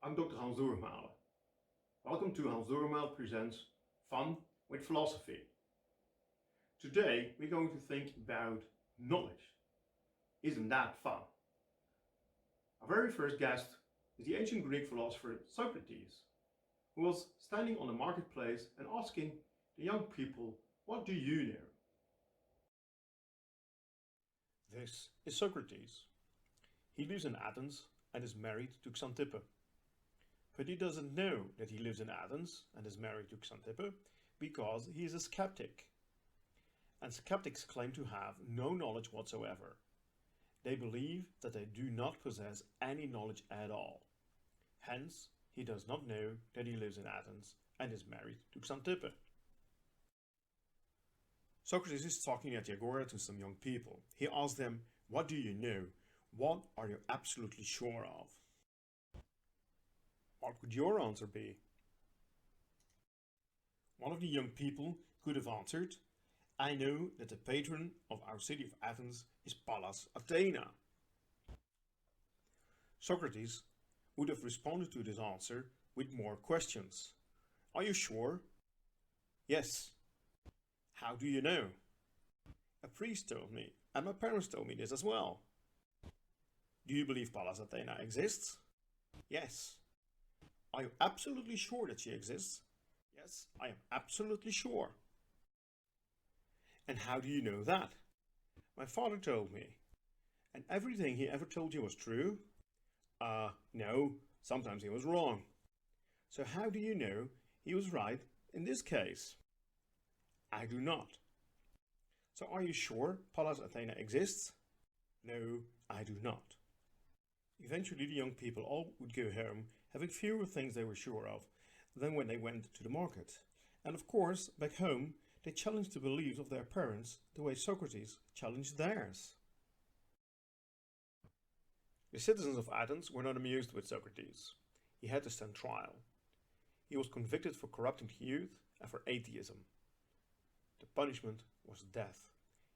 I'm Dr. Hans Doormalen. Welcome to Hans Doormalen Presents Fun with Philosophy. Today we're going to think about knowledge. Isn't that fun? Our very first guest is the ancient Greek philosopher Socrates, who was standing on the marketplace and asking the young people, "What do you know?" This is Socrates. He lives in Athens and is married to Xanthippe. But he doesn't know that he lives in Athens and is married to Xanthippe because he is a skeptic. And skeptics claim to have no knowledge whatsoever. They believe that they do not possess any knowledge at all. Hence, he does not know that he lives in Athens and is married to Xanthippe. Socrates is talking at the agora to some young people. He asks them, "What do you know? What are you absolutely sure of?" What would your answer be? One of the young people could have answered, "I know that the patron of our city of Athens is Pallas Athena." Socrates would have responded to this answer with more questions. "Are you sure?" "Yes." "How do you know?" "A priest told me, and my parents told me this as well." "Do you believe Pallas Athena exists?" "Yes." "Are you absolutely sure that she exists?" "Yes, I am absolutely sure." "And how do you know that?" "My father told me." "And everything he ever told you was true?" No, sometimes he was wrong." "So how do you know he was right in this case?" "I do not." "So are you sure Pallas Athena exists?" "No, I do not." Eventually the young people all would go home having fewer things they were sure of than when they went to the market. And of course, back home, they challenged the beliefs of their parents the way Socrates challenged theirs. The citizens of Athens were not amused with Socrates. He had to stand trial. He was convicted for corrupting the youth and for atheism. The punishment was death.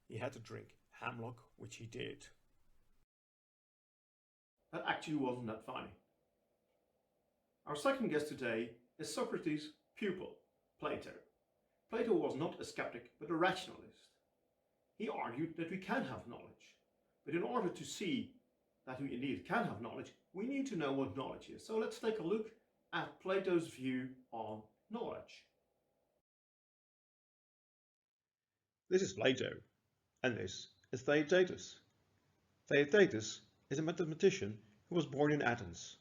He had to drink hemlock, which he did. That actually wasn't that funny. Our second guest today is Socrates' pupil, Plato. Plato was not a skeptic but a rationalist. He argued that we can have knowledge, but in order to see that we indeed can have knowledge, we need to know what knowledge is. So let's take a look at Plato's view on knowledge. This is Plato, and this is Theaetetus. Theaetetus is a mathematician who was born in Athens.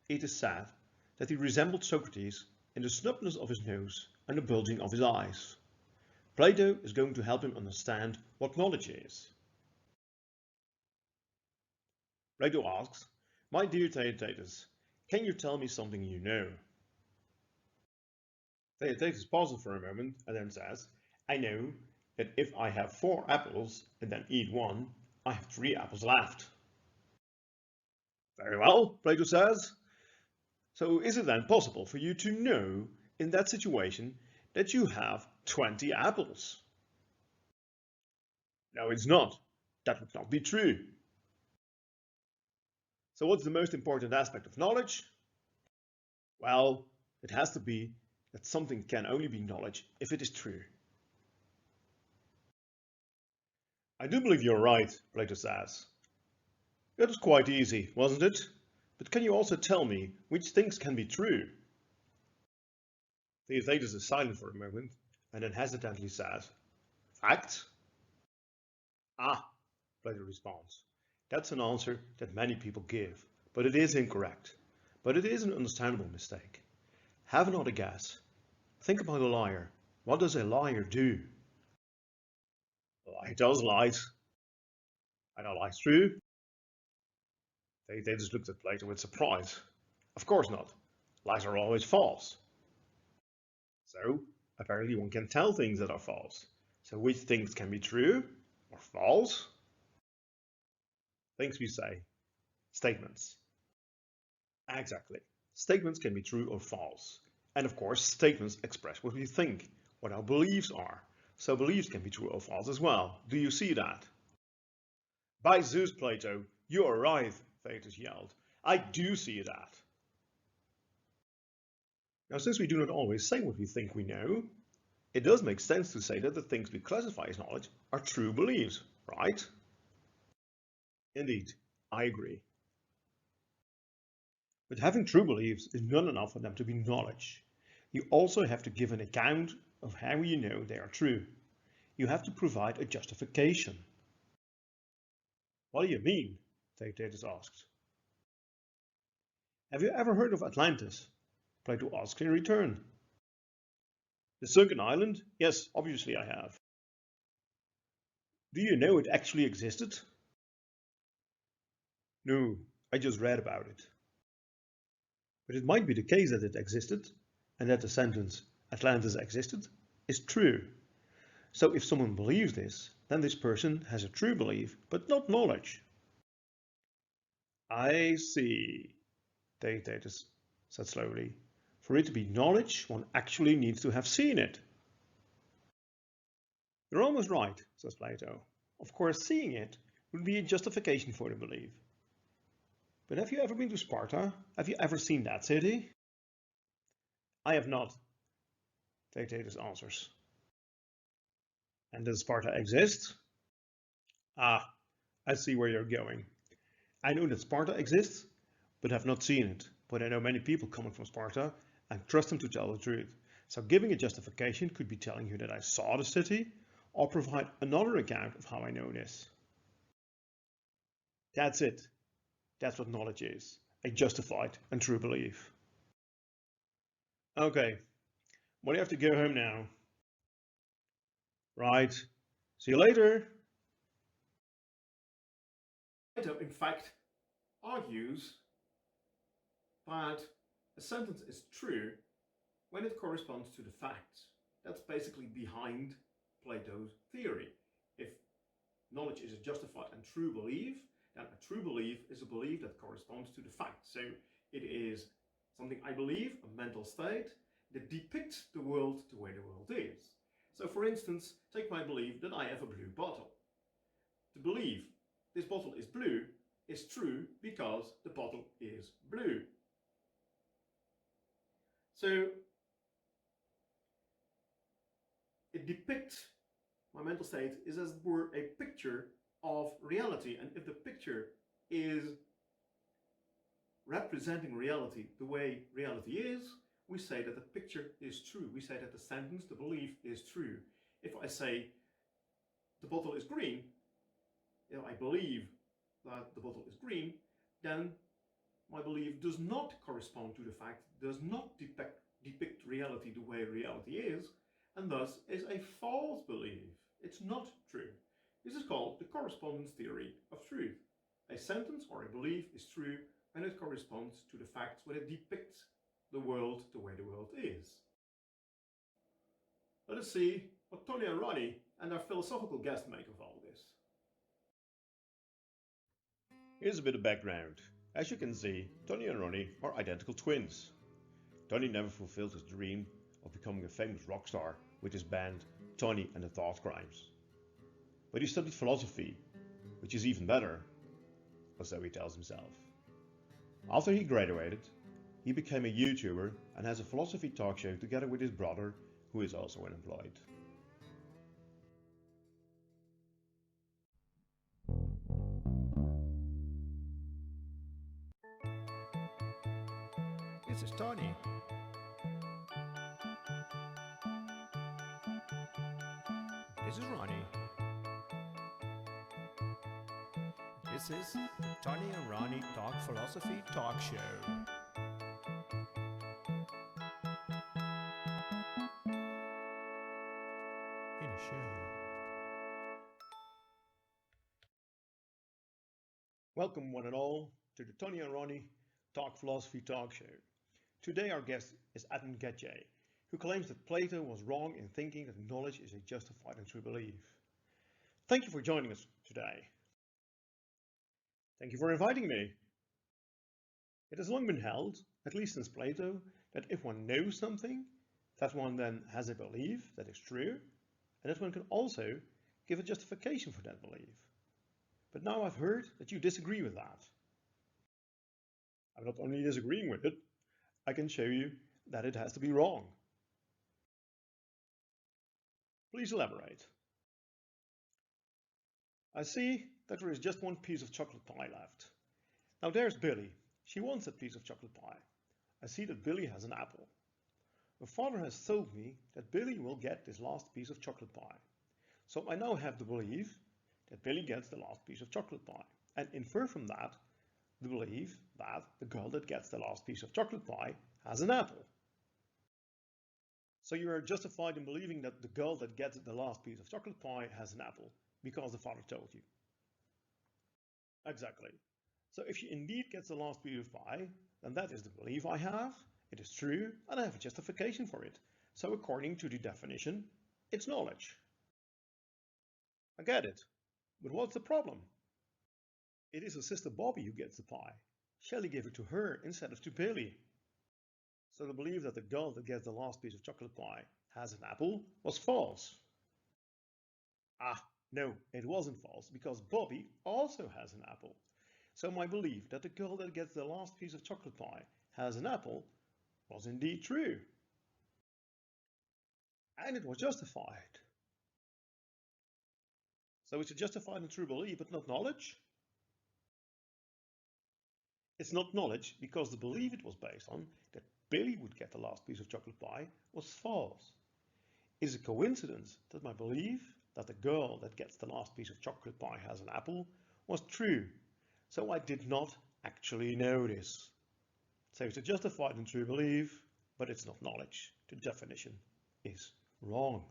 It is said that he resembled Socrates in the snubness of his nose and the bulging of his eyes. Plato is going to help him understand what knowledge is. Plato asks, "My dear Theaetetus, can you tell me something you know?" Theaetetus pauses for a moment and then says, "I know that if I have 4 apples and then eat one, I have 3 apples left." "Very well," Plato says. "So is it then possible for you to know in that situation that you have 20 apples?" "No, it's not. That would not be true." "So what's the most important aspect of knowledge?" "Well, it has to be that something can only be knowledge if it is true." "I do believe you're right," Plato says. "That was quite easy, wasn't it? But can you also tell me which things can be true?" Theaetetus is silent for a moment and then hesitantly says, "Facts?" "Ah," Plato responds, "that's an answer that many people give, but it is incorrect. But it is an understandable mistake. Have another guess. Think about a liar. What does a liar do?" "A liar tells lies." "And are lies true?" Theaetetus looked at Plato with surprise. "Of course not. Lies are always false." "So, apparently one can tell things that are false. So which things can be true or false?" "Things we say. Statements." "Exactly. Statements can be true or false. And of course, statements express what we think, what our beliefs are. So beliefs can be true or false as well. Do you see that?" "By Zeus, Plato, you are right," Theaetetus yelled. "I do see that." Now, since we do not always say what we think we know, it does make sense to say that the things we classify as knowledge are true beliefs, right? Indeed, I agree. But having true beliefs is not enough for them to be knowledge. You also have to give an account of how you know they are true. You have to provide a justification. What do you mean? Theaetetus asked. Have you ever heard of Atlantis? Plato asked in return. The sunken island? Yes, obviously I have. Do you know it actually existed? No, I just read about it. But it might be the case that it existed, and that the sentence Atlantis existed is true. So if someone believes this, then this person has a true belief, but not knowledge. I see, Theaetetus said slowly. For it to be knowledge, one actually needs to have seen it. You're almost right, says Plato. Of course, seeing it would be a justification for the belief. But have you ever been to Sparta? Have you ever seen that city? I have not, Theaetetus answers. And does Sparta exist? Ah, I see where you're going. I know that Sparta exists, but have not seen it. But I know many people coming from Sparta and trust them to tell the truth. So giving a justification could be telling you that I saw the city, or provide another account of how I know this. That's it. That's what knowledge is. A justified and true belief. Okay, well, you have to go home now. Right. See you later. Plato, in fact, argues that a sentence is true when it corresponds to the facts. That's basically behind Plato's theory. If knowledge is a justified and true belief, then a true belief is a belief that corresponds to the facts. So it is something I believe, a mental state, that depicts the world the way the world is. So for instance, take my belief that I have a blue bottle. The belief this bottle is blue is true because the bottle is blue. So it depicts, my mental state is as it were a picture of reality, and if the picture is representing reality the way reality is, we say that the picture is true. We say that the sentence, the belief is true. If I say the bottle is green, if I believe that the bottle is green, then my belief does not correspond to the fact, does not depict reality the way reality is, and thus is a false belief. It's not true. This is called the correspondence theory of truth. A sentence or a belief is true when it corresponds to the facts, when it depicts the world the way the world is. Let us see what Tony and Ronnie and our philosophical guest make of all this. Here's a bit of background. As you can see, Tony and Ronnie are identical twins. Tony never fulfilled his dream of becoming a famous rock star with his band Tony and the Thought Crimes. But he studied philosophy, which is even better, or so he tells himself. After he graduated, he became a YouTuber and has a philosophy talk show together with his brother, who is also unemployed. This is Tony. This is Ronnie. This is the Tony and Ronnie Talk Philosophy Talk Show. In a show. Welcome one and all to the Tony and Ronnie Talk Philosophy Talk Show. Today our guest is Adam Getche, who claims that Plato was wrong in thinking that knowledge is a justified and true belief. Thank you for joining us today. Thank you for inviting me. It has long been held, at least since Plato, that if one knows something, that one then has a belief that is true, and that one can also give a justification for that belief. But now I've heard that you disagree with that. I'm not only disagreeing with it, I can show you that it has to be wrong? Please elaborate. I see that there is just one piece of chocolate pie left. Now there's Billy. She wants that piece of chocolate pie. I see that Billy has an apple. Her father has told me that Billy will get this last piece of chocolate pie. So I now have the belief that Billy gets the last piece of chocolate pie, and infer from that the belief that the girl that gets the last piece of chocolate pie has an apple. So you are justified in believing that the girl that gets the last piece of chocolate pie has an apple because the father told you. Exactly. So if she indeed gets the last piece of pie, then that is the belief I have, it is true, and I have a justification for it. So according to the definition, it's knowledge. I get it. But what's the problem? It is her sister Bobby who gets the pie. Shelley gave it to her instead of to Billy. So the belief that the girl that gets the last piece of chocolate pie has an apple was false. Ah, no, it wasn't false because Bobby also has an apple. So my belief that the girl that gets the last piece of chocolate pie has an apple was indeed true. And it was justified. So it's a justified and true belief, but not knowledge? It's not knowledge because the belief it was based on, that Billy would get the last piece of chocolate pie, was false. It is a coincidence that my belief that the girl that gets the last piece of chocolate pie has an apple was true. So I did not actually know this. So it's a justified and true belief, but it's not knowledge. The definition is wrong.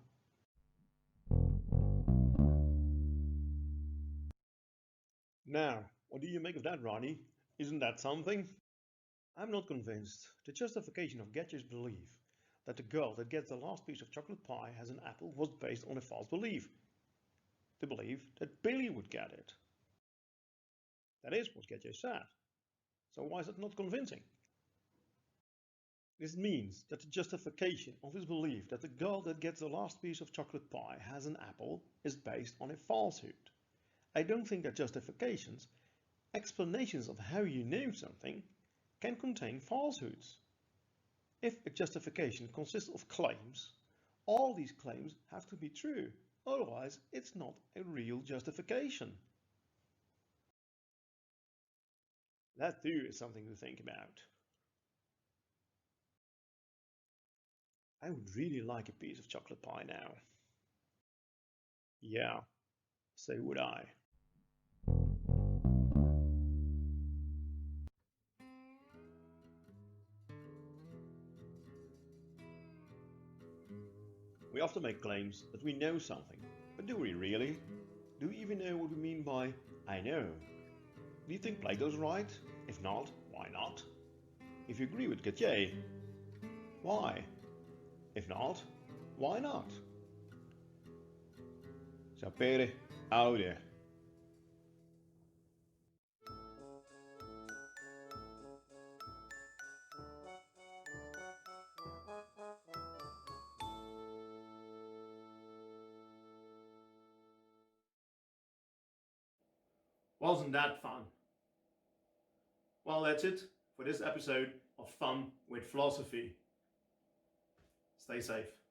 Now, what do you make of that, Ronnie? Isn't that something? I'm not convinced. The justification of Getty's belief that the girl that gets the last piece of chocolate pie has an apple was based on a false belief. The belief that Billy would get it. That is what Getty said. So why is it not convincing? This means that the justification of his belief that the girl that gets the last piece of chocolate pie has an apple is based on a falsehood. I don't think that justifications, explanations of how you know something, can contain falsehoods. If a justification consists of claims, all these claims have to be true, otherwise it's not a real justification. That too is something to think about. I would really like a piece of chocolate pie now. Yeah, so would I. We often make claims that we know something, but do we really? Do we even know what we mean by I know? Do you think Plato's right? If not, why not? If you agree with Gautier, why? If not, why not? Sapere aude. Wasn't that fun? Well, that's it for this episode of Fun with Philosophy. Stay safe.